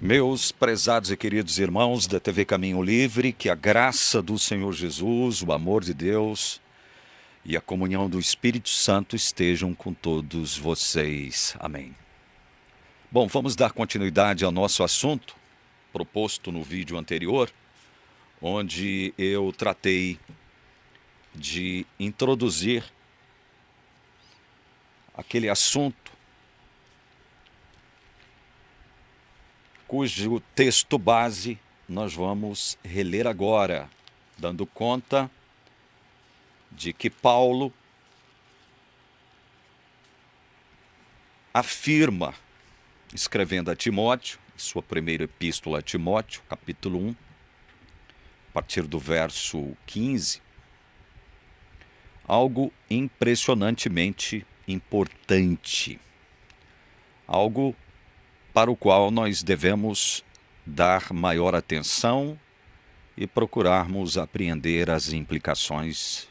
Meus prezados e queridos irmãos da TV Caminho Livre, que a graça do Senhor Jesus, o amor de Deus e a comunhão do Espírito Santo estejam com todos vocês. Amém. Bom, vamos dar continuidade ao nosso assunto proposto no vídeo anterior, onde eu tratei de introduzir aquele assunto cujo texto base nós vamos reler agora, dando conta de que Paulo afirma, escrevendo a Timóteo, sua primeira epístola a Timóteo, capítulo 1, a partir do verso 15, algo impressionantemente importante, algo para o qual nós devemos dar maior atenção e procurarmos apreender as implicações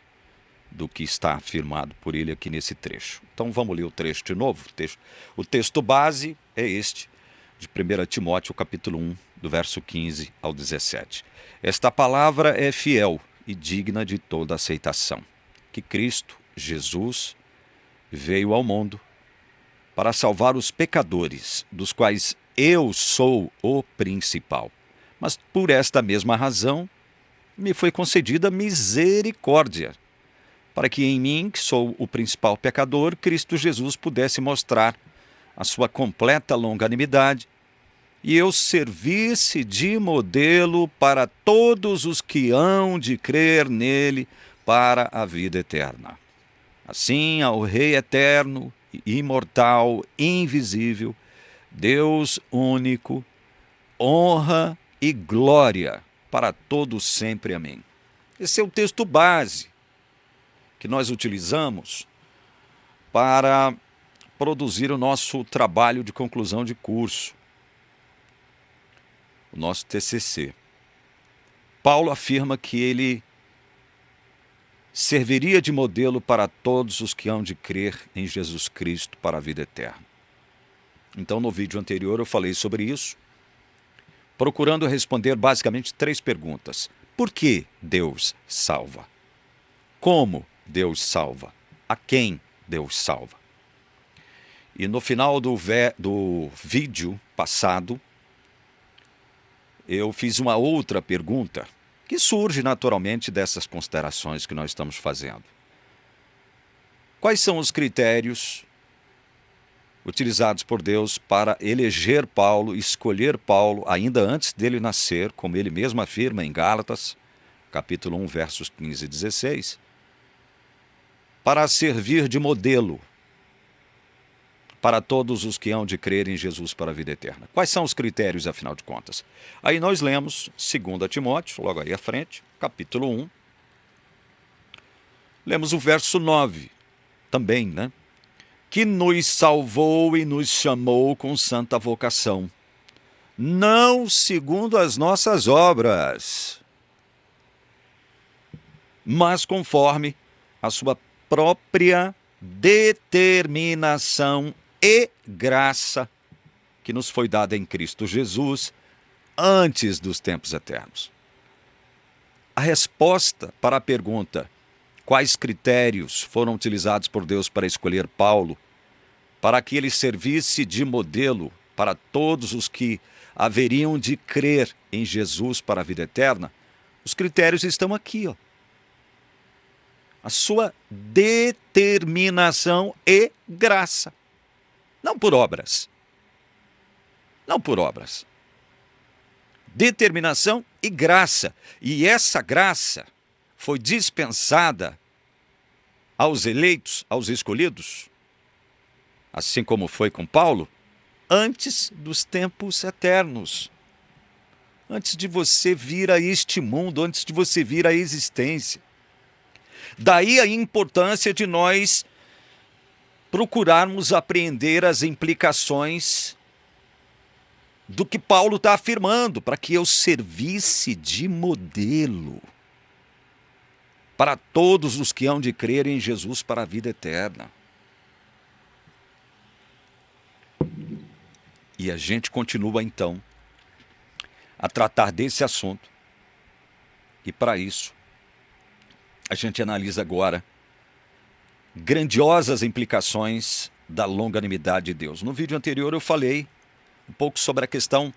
do que está afirmado por ele aqui nesse trecho. Então vamos ler o trecho de novo. O texto base é este, de 1 Timóteo, capítulo 1, do verso 15 ao 17. Esta palavra é fiel e digna de toda aceitação, que Cristo, Jesus, veio ao mundo para salvar os pecadores, dos quais eu sou o principal. Mas por esta mesma razão me foi concedida misericórdia, para que em mim, que sou o principal pecador, Cristo Jesus pudesse mostrar a sua completa longanimidade e eu servisse de modelo para todos os que hão de crer nele para a vida eterna. Assim, ao Rei eterno, imortal, invisível, Deus único, honra e glória para todos sempre. Amém. Esse é o texto base que nós utilizamos para produzir o nosso trabalho de conclusão de curso, o nosso TCC. Paulo afirma que ele serviria de modelo para todos os que hão de crer em Jesus Cristo para a vida eterna. Então, no vídeo anterior eu falei sobre isso, procurando responder basicamente 3 perguntas. Por que Deus salva? Como Deus salva? A quem Deus salva? E no final do vídeo passado, eu fiz uma outra pergunta, que surge naturalmente dessas considerações que nós estamos fazendo. Quais são os critérios utilizados por Deus para eleger Paulo, escolher Paulo, ainda antes dele nascer, como ele mesmo afirma em Gálatas, capítulo 1, versos 15 e 16, para servir de modelo para todos os que hão de crer em Jesus para a vida eterna? Quais são os critérios, afinal de contas? Aí nós lemos 2 Timóteo, logo aí à frente, capítulo 1. Lemos o verso 9, também, né? Que nos salvou e nos chamou com santa vocação, não segundo as nossas obras, mas conforme a sua própria determinação e graça que nos foi dada em Cristo Jesus antes dos tempos eternos. A resposta para a pergunta quais critérios foram utilizados por Deus para escolher Paulo, para que ele servisse de modelo para todos os que haveriam de crer em Jesus para a vida eterna, os critérios estão aqui, ó. A sua determinação e graça. Não por obras. Não por obras. Determinação e graça. E essa graça foi dispensada aos eleitos, aos escolhidos, assim como foi com Paulo, antes dos tempos eternos. Antes de você vir a este mundo, antes de você vir à existência. Daí a importância de nós procurarmos apreender as implicações do que Paulo está afirmando, para que eu servisse de modelo para todos os que hão de crer em Jesus para a vida eterna. E a gente continua então a tratar desse assunto. E para isso, a gente analisa agora grandiosas implicações da longanimidade de Deus. No vídeo anterior eu falei um pouco sobre a questão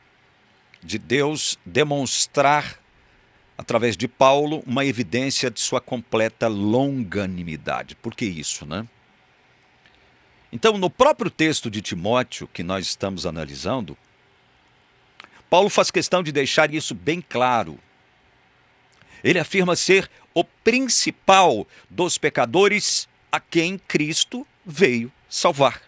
de Deus demonstrar, através de Paulo, uma evidência de sua completa longanimidade. Por que isso, né? Então, no próprio texto de Timóteo, que nós estamos analisando, Paulo faz questão de deixar isso bem claro. Ele afirma ser o principal dos pecadores a quem Cristo veio salvar.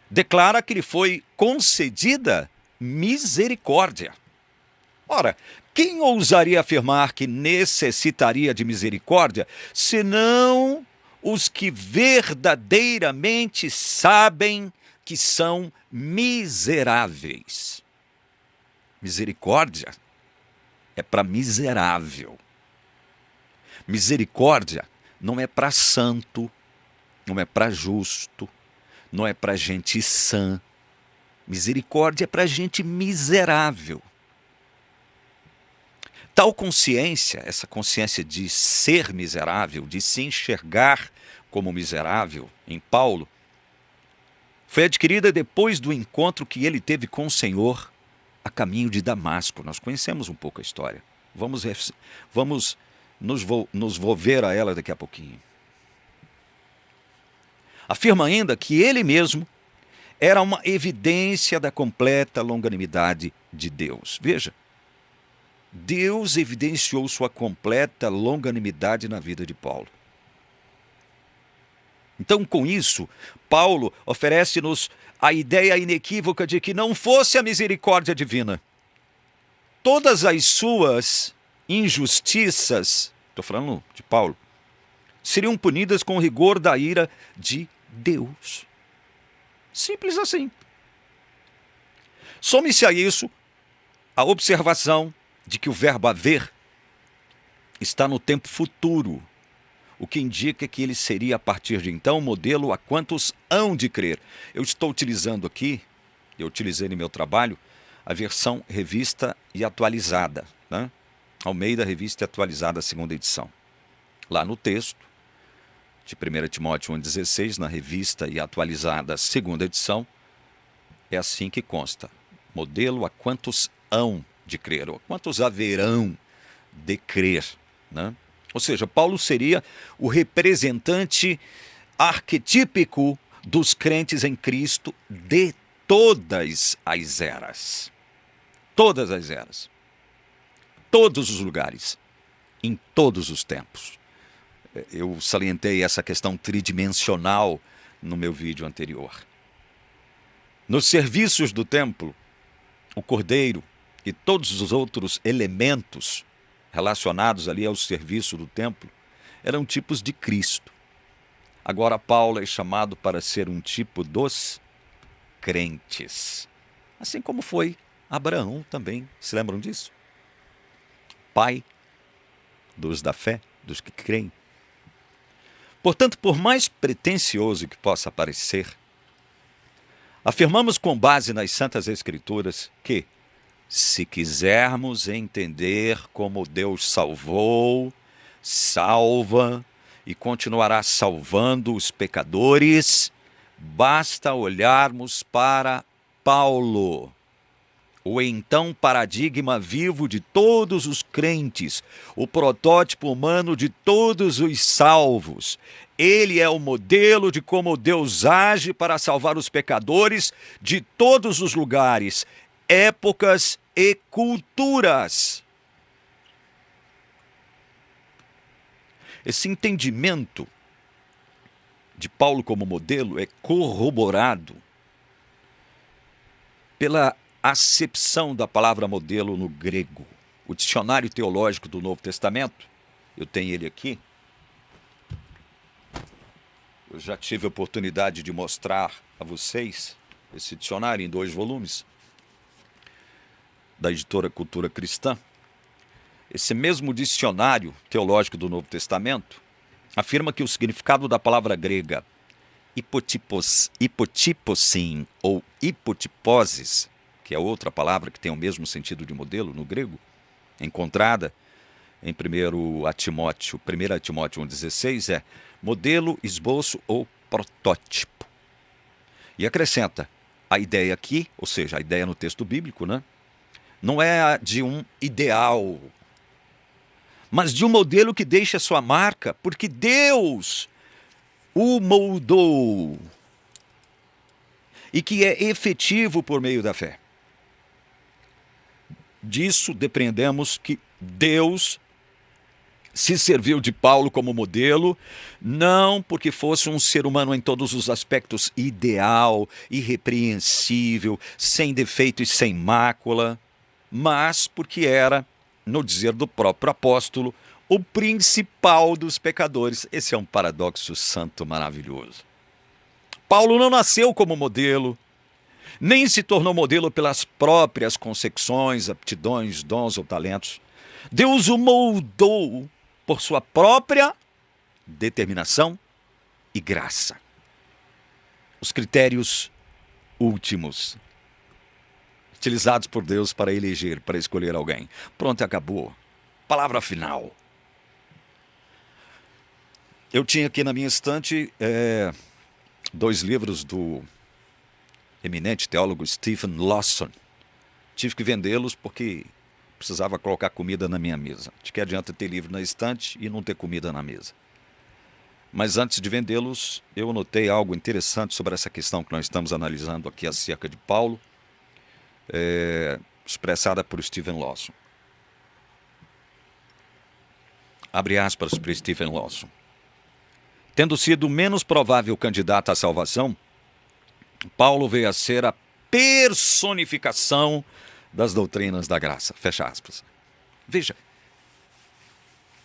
Declara que lhe foi concedida misericórdia. Ora, quem ousaria afirmar que necessitaria de misericórdia, senão os que verdadeiramente sabem que são miseráveis? Misericórdia é para miserável. Misericórdia não é para santo, não é para justo, não é para gente sã. Misericórdia é para gente miserável. Tal consciência, essa consciência de ser miserável, de se enxergar como miserável em Paulo, foi adquirida depois do encontro que ele teve com o Senhor a caminho de Damasco. Nós conhecemos um pouco a história. Vamos nos volver a ela daqui a pouquinho. Afirma ainda que ele mesmo era uma evidência da completa longanimidade de Deus. Veja, Deus evidenciou sua completa longanimidade na vida de Paulo. Então, com isso, Paulo oferece-nos a ideia inequívoca de que não fosse a misericórdia divina, todas as suas injustiças, estou falando de Paulo, seriam punidas com o rigor da ira de Deus. Simples assim. Some-se a isso a observação de que o verbo haver está no tempo futuro, o que indica que ele seria, a partir de então, o modelo a quantos hão de crer. Eu estou utilizando aqui, eu utilizei no meu trabalho, a versão revista e atualizada, né? Almeida, revista e atualizada, segunda edição. Lá no texto de 1 Timóteo 1,16, na revista e atualizada, segunda edição, é assim que consta: modelo a quantos hão de crer, ou quantos haverão de crer, né? Ou seja, Paulo seria o representante arquetípico dos crentes em Cristo de todas as eras. Todas as eras. Todos os lugares. Em todos os tempos. Eu salientei essa questão tridimensional no meu vídeo anterior. Nos serviços do templo, o cordeiro e todos os outros elementos relacionados ali ao serviço do templo eram tipos de Cristo. Agora Paulo é chamado para ser um tipo dos crentes. Assim como foi Abraão também. Se lembram disso? Pai dos da fé, dos que creem. Portanto, por mais pretensioso que possa parecer, afirmamos com base nas Santas Escrituras que, se quisermos entender como Deus salvou, salva e continuará salvando os pecadores, basta olharmos para Paulo, o então paradigma vivo de todos os crentes, o protótipo humano de todos os salvos. Ele é o modelo de como Deus age para salvar os pecadores de todos os lugares, épocas e culturas. Esse entendimento de Paulo como modelo é corroborado pela acepção da palavra modelo no grego. O dicionário teológico do Novo Testamento, eu tenho ele aqui, eu já tive a oportunidade de mostrar a vocês esse dicionário em 2 volumes, da editora Cultura Cristã. Esse mesmo dicionário teológico do Novo Testamento afirma que o significado da palavra grega hipotiposin ou hipotiposes, que é outra palavra que tem o mesmo sentido de modelo no grego, encontrada em 1 Timóteo 1,16, é modelo, esboço ou protótipo. E acrescenta, a ideia aqui, ou seja, a ideia no texto bíblico, né, não é a de um ideal, mas de um modelo que deixa sua marca, porque Deus o moldou e que é efetivo por meio da fé. Disso depreendemos que Deus se serviu de Paulo como modelo, não porque fosse um ser humano em todos os aspectos ideal, irrepreensível, sem defeito e sem mácula, mas porque era, no dizer do próprio apóstolo, o principal dos pecadores. Esse é um paradoxo santo maravilhoso. Paulo não nasceu como modelo, nem se tornou modelo pelas próprias concepções, aptidões, dons ou talentos. Deus o moldou por sua própria determinação e graça. Os critérios últimos utilizados por Deus para eleger, para escolher alguém. Pronto, acabou. Palavra final. Eu tinha aqui na minha estante 2 livros do eminente teólogo Stephen Lawson. Tive que vendê-los porque precisava colocar comida na minha mesa. De que adianta ter livro na estante e não ter comida na mesa? Mas antes de vendê-los, eu notei algo interessante sobre essa questão que nós estamos analisando aqui acerca de Paulo, expressada por Stephen Lawson. Abre aspas para Stephen Lawson. Tendo sido o menos provável candidato à salvação, Paulo veio a ser a personificação das doutrinas da graça. Fecha aspas. Veja,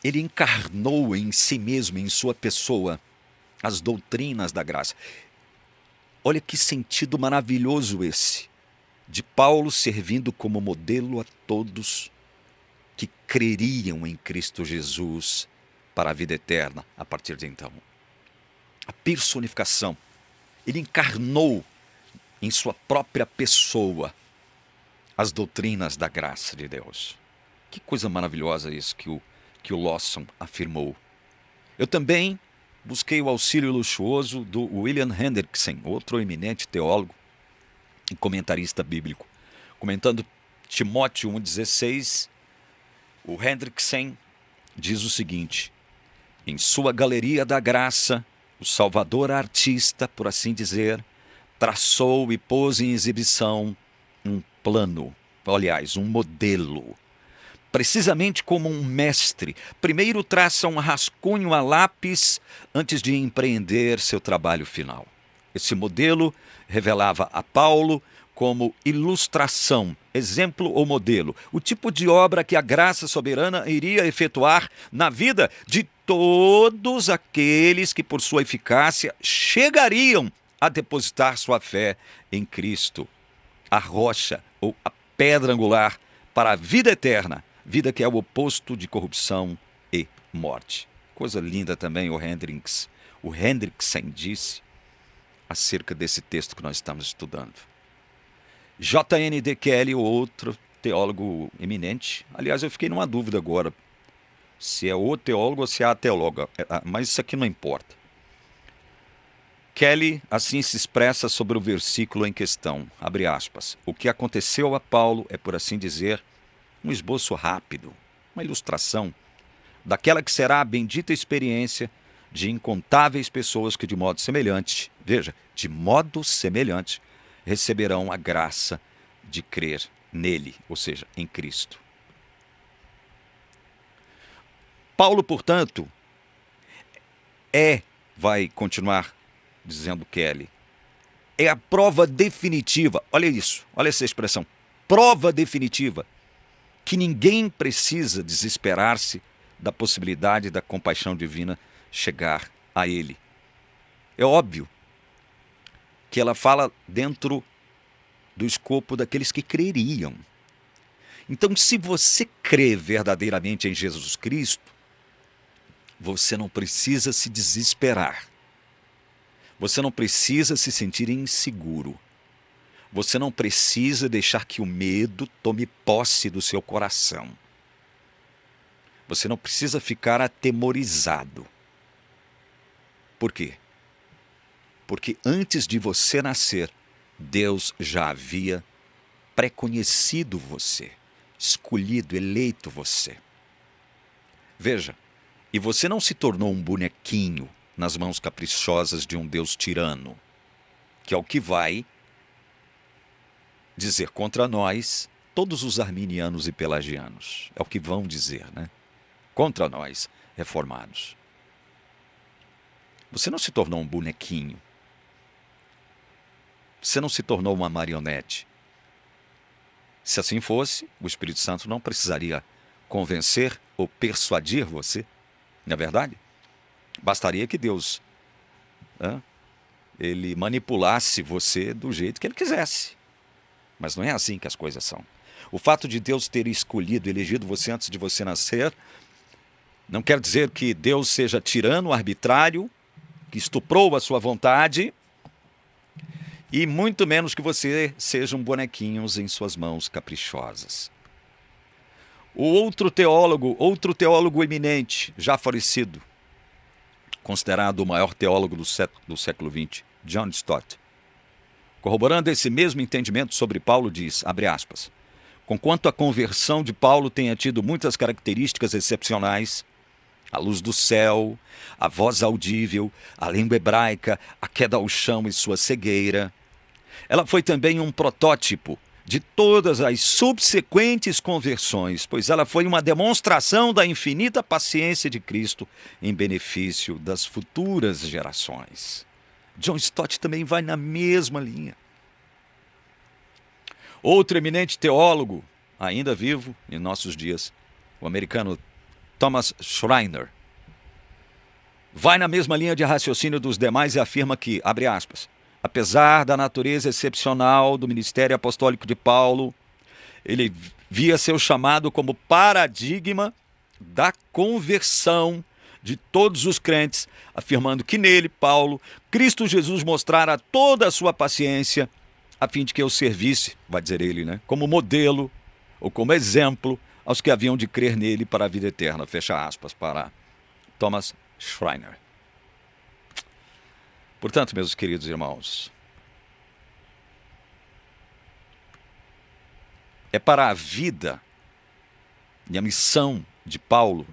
ele encarnou em si mesmo, em sua pessoa, as doutrinas da graça. Olha que sentido maravilhoso esse, de Paulo servindo como modelo a todos que creriam em Cristo Jesus para a vida eterna a partir de então. A personificação. Ele encarnou em sua própria pessoa as doutrinas da graça de Deus. Que coisa maravilhosa isso que o Lawson afirmou. Eu também busquei o auxílio luxuoso do William Hendrickson, outro eminente teólogo e comentarista bíblico. Comentando Timóteo 1,16, o Hendrickson diz o seguinte: em sua galeria da graça, o Salvador artista, por assim dizer, traçou e pôs em exibição um plano, aliás, um modelo. Precisamente como um mestre, primeiro traça um rascunho a lápis antes de empreender seu trabalho final. Esse modelo revelava a Paulo como ilustração, exemplo ou modelo, o tipo de obra que a graça soberana iria efetuar na vida de todos aqueles que, por sua eficácia, chegariam a depositar sua fé em Cristo, a rocha ou a pedra angular para a vida eterna, vida que é o oposto de corrupção e morte. Coisa linda também o Hendrickson disse acerca desse texto que nós estamos estudando. J.N.D. Kelly, outro teólogo eminente. Aliás, eu fiquei numa dúvida agora, se é o teólogo ou se é a teóloga, mas isso aqui não importa. Kelly assim se expressa sobre o versículo em questão, abre aspas, o que aconteceu a Paulo é, por assim dizer, um esboço rápido, uma ilustração daquela que será a bendita experiência de incontáveis pessoas que de modo semelhante, veja, de modo semelhante, receberão a graça de crer nele, ou seja, em Cristo. Paulo, portanto, vai continuar dizendo Kelly, é a prova definitiva, olha isso, olha essa expressão, prova definitiva, que ninguém precisa desesperar-se da possibilidade da compaixão divina chegar a ele. É óbvio que ela fala dentro do escopo daqueles que creriam. Então, se você crê verdadeiramente em Jesus Cristo, você não precisa se desesperar. Você não precisa se sentir inseguro. Você não precisa deixar que o medo tome posse do seu coração. Você não precisa ficar atemorizado. Por quê? Porque antes de você nascer, Deus já havia pré-conhecido você, escolhido, eleito você. Veja, e você não se tornou um bonequinho nas mãos caprichosas de um Deus tirano, que é o que vai dizer contra nós todos os arminianos e pelagianos. É o que vão dizer, né? Contra nós, reformados. Você não se tornou um bonequinho. Você não se tornou uma marionete. Se assim fosse, o Espírito Santo não precisaria convencer ou persuadir você. Não é verdade? Bastaria que Deus, ele manipulasse você do jeito que ele quisesse. Mas não é assim que as coisas são. O fato de Deus ter escolhido, elegido você antes de você nascer, não quer dizer que Deus seja tirano, arbitrário, que estuprou a sua vontade, e muito menos que você sejam bonequinhos em suas mãos caprichosas. O outro teólogo eminente, já falecido, considerado o maior teólogo do século XX, John Stott, corroborando esse mesmo entendimento sobre Paulo, diz, abre aspas, conquanto a conversão de Paulo tenha tido muitas características excepcionais, a luz do céu, a voz audível, a língua hebraica, a queda ao chão e sua cegueira, ela foi também um protótipo de todas as subsequentes conversões, pois ela foi uma demonstração da infinita paciência de Cristo em benefício das futuras gerações. John Stott também vai na mesma linha. Outro eminente teólogo, ainda vivo em nossos dias, o americano Thomas Schreiner, vai na mesma linha de raciocínio dos demais e afirma que, abre aspas, apesar da natureza excepcional do ministério apostólico de Paulo, ele via seu chamado como paradigma da conversão de todos os crentes, afirmando que nele, Paulo, Cristo Jesus mostrara toda a sua paciência, a fim de que eu servisse, vai dizer ele, né, como modelo ou como exemplo aos que haviam de crer nele para a vida eterna. Fecha aspas para Thomas Schreiner. Portanto, meus queridos irmãos, é para a vida e a missão de Paulo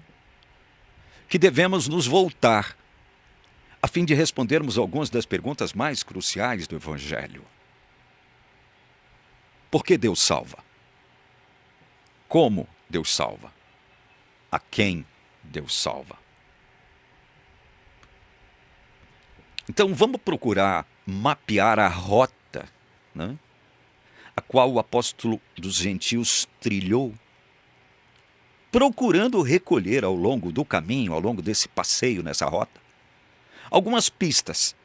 que devemos nos voltar, a fim de respondermos algumas das perguntas mais cruciais do Evangelho. Por que Deus salva? Como Deus salva? A quem Deus salva? Então vamos procurar mapear a rota, né, a qual o apóstolo dos gentios trilhou, procurando recolher ao longo do caminho, ao longo desse passeio nessa rota, algumas pistas,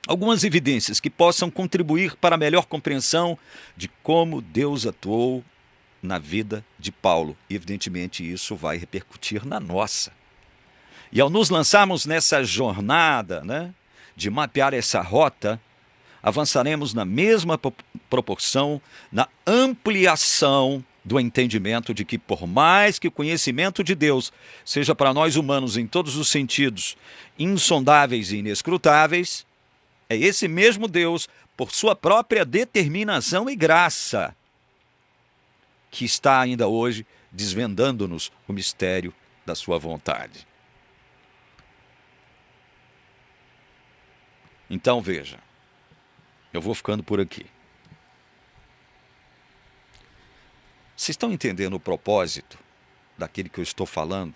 algumas evidências que possam contribuir para a melhor compreensão de como Deus atuou na vida de Paulo. E, evidentemente, isso vai repercutir na nossa. E ao nos lançarmos nessa jornada, né, de mapear essa rota, avançaremos na mesma proporção, na ampliação do entendimento de que, por mais que o conhecimento de Deus seja para nós humanos em todos os sentidos insondáveis e inescrutáveis, é esse mesmo Deus, por sua própria determinação e graça, que está ainda hoje desvendando-nos o mistério da sua vontade. Então veja, eu vou ficando por aqui. Vocês estão entendendo o propósito daquele que eu estou falando,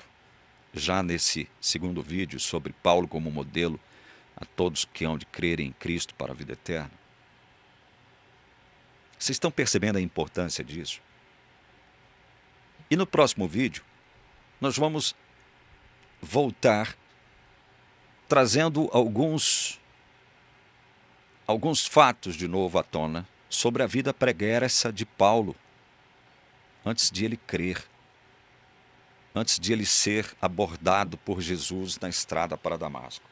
já nesse segundo vídeo sobre Paulo como modelo a todos que hão de crer em Cristo para a vida eterna? Vocês estão percebendo a importância disso? E no próximo vídeo, nós vamos voltar trazendo alguns fatos de novo à tona sobre a vida pregressa de Paulo, antes de ele crer, antes de ele ser abordado por Jesus na estrada para Damasco.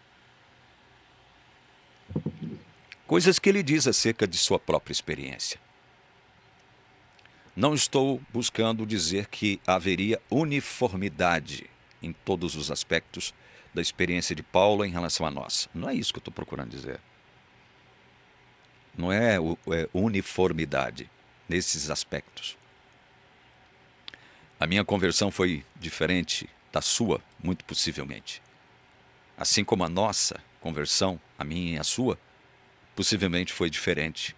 coisas que ele diz acerca de sua própria experiência. Não estou buscando dizer que haveria uniformidade em todos os aspectos da experiência de Paulo em relação à nossa. Não é isso que eu estou procurando dizer. Não é uniformidade nesses aspectos. A minha conversão foi diferente da sua, muito possivelmente. Assim como a nossa conversão, a minha e a sua, possivelmente foi diferente.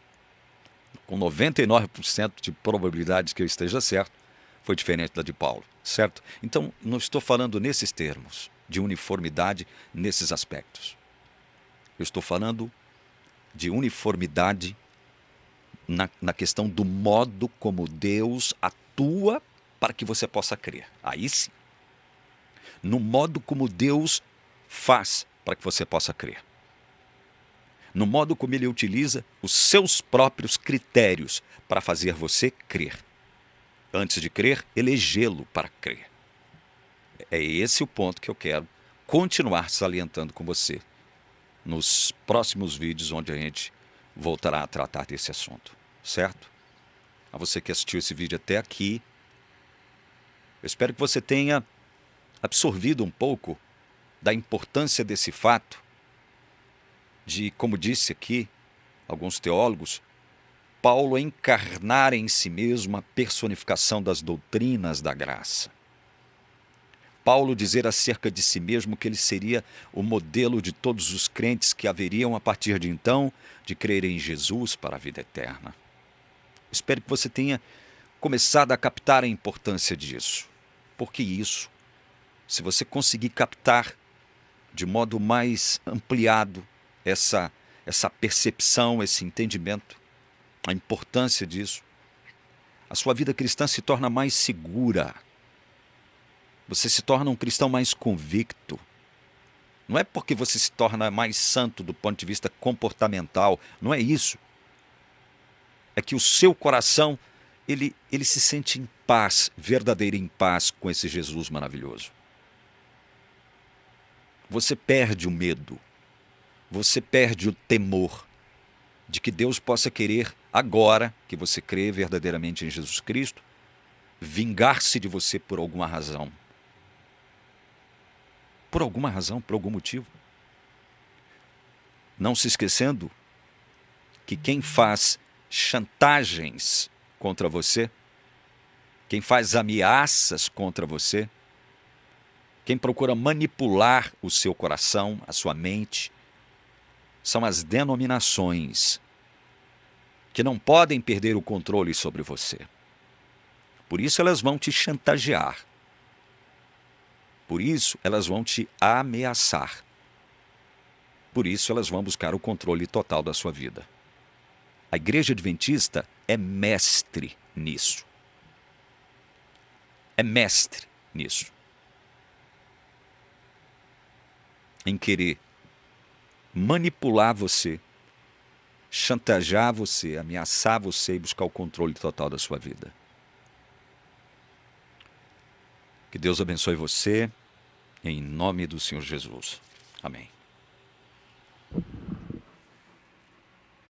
Com 99% de probabilidades que eu esteja certo, foi diferente da de Paulo, certo? Então, não estou falando nesses termos, de uniformidade nesses aspectos. Eu estou falando de uniformidade na questão do modo como Deus atua para que você possa crer. Aí sim. No modo como Deus faz para que você possa crer. No modo como ele utiliza os seus próprios critérios para fazer você crer. Antes de crer, elegê-lo para crer. É esse o ponto que eu quero continuar salientando com você nos próximos vídeos, onde a gente voltará a tratar desse assunto, certo? A você que assistiu esse vídeo até aqui, eu espero que você tenha absorvido um pouco da importância desse fato, de, como disse aqui alguns teólogos, Paulo encarnar em si mesmo a personificação das doutrinas da graça. Paulo dizer acerca de si mesmo que ele seria o modelo de todos os crentes que haveriam a partir de então de crer em Jesus para a vida eterna. Espero que você tenha começado a captar a importância disso. Porque isso, se você conseguir captar de modo mais ampliado essa percepção, esse entendimento, a importância disso, a sua vida cristã se torna mais segura. Você se torna um cristão mais convicto. Não é porque você se torna mais santo do ponto de vista comportamental, não é isso. É que o seu coração, ele se sente em paz, verdadeira em paz com esse Jesus maravilhoso. Você perde o medo, você perde o temor de que Deus possa querer, agora que você crê verdadeiramente em Jesus Cristo, vingar-se de você por alguma razão. Por alguma razão, por algum motivo. Não se esquecendo que quem faz chantagens contra você, quem faz ameaças contra você, quem procura manipular o seu coração, a sua mente, são as denominações que não podem perder o controle sobre você. Por isso elas vão te chantagear. Por isso elas vão te ameaçar. Por isso elas vão buscar o controle total da sua vida. A Igreja Adventista é mestre nisso. É mestre nisso. Em querer manipular você, chantagear você, ameaçar você e buscar o controle total da sua vida. Que Deus abençoe você, em nome do Senhor Jesus. Amém.